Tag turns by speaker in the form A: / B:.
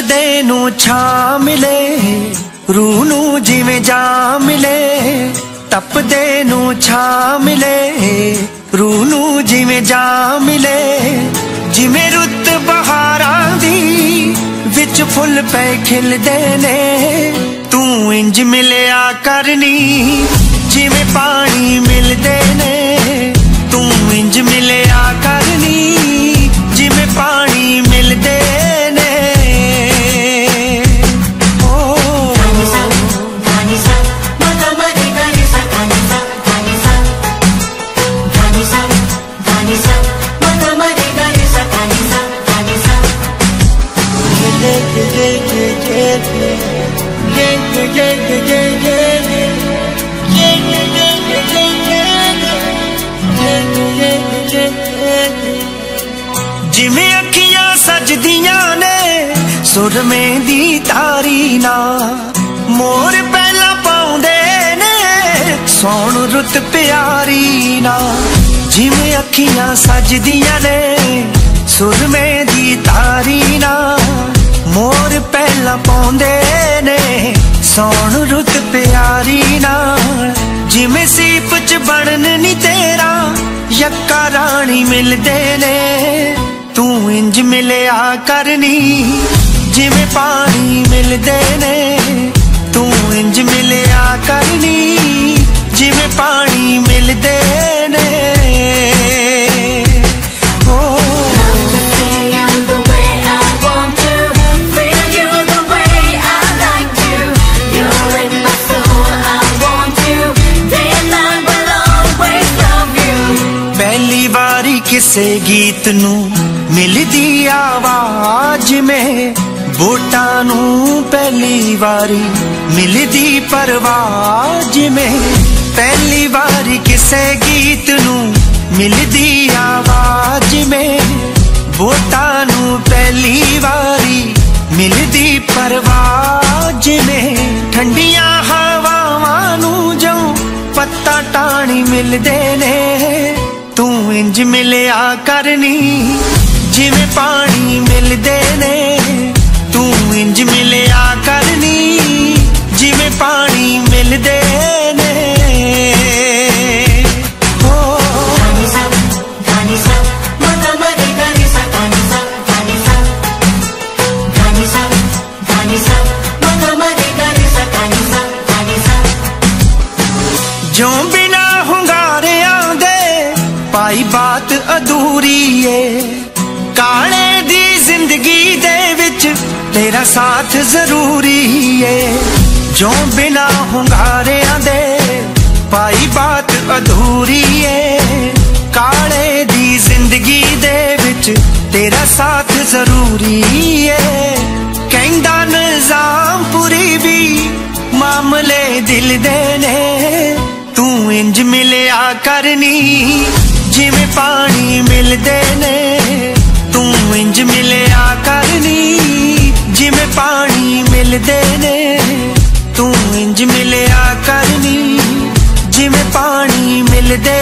A: तपदे नू छा मिले, रूह नू जिवें जा मिले। तपदे नू छा मिले, रूह नू जिवें जा मिले। जिवें रुत बहारां दी विच फुल पे खिलदे ने, तू इंज मिलिया करनी जिवें पानी मिलदे ने। तू इंज मिलिया करनी जिवें पानी मिलदे ने। जिमें अखियां सजदियां ने सुरमें दी तारी ना, मोर पहला पाउंदे ने सौण रुत प्यारी ना। जिमें अखियां सजदियां ने सुरमें दी तारी ना, मोर पहला पाउंदे ने सौण रुत प्यारी ना। जिमें सीप च बनन नी तेरा यक्का रानी मिलदे ने, तू इंज मिलिया करनी जिवें पानी मिलदे ने। तू इंज मिलिया करनी जिवें पानी मिलदे ने। पहली बारी किसे गीत नू मिलदी आवाज में, बोटां नू पहली बारी मिलदी परवाज में। पहली बारी किसे गीत नू मिलदी आवाज में, बोटां नू पहली बारी मिलदी परवाज में। ठंडियां हवावां नू जो पत्ता टाणी मिलदे ने, तू इंज मिलिया करनी जिवें पानी मिलदे ने। तू इंज मिलिया करनी जिवें पानी मिलदे ने। जो बिना हुंगारियां दे पाई बात अधूरी है, काले दी जिंदगी दे विच तेरा साथ जरूरी है। जो बिना हुंगारियां दे पाई बात अधूरी है, काले दी जिंदगी दे विच तेरा साथ जरूरी है। कहंदा निजाम पूरी भी मामले दिल दे ने, तू इंज मिलिया करनी जिवें पानी मिलदे ने। तू इंज मिलिया करनी जिवें पानी मिलदे ने। तू इंज मिलिया करनी जिवें पानी मिलदे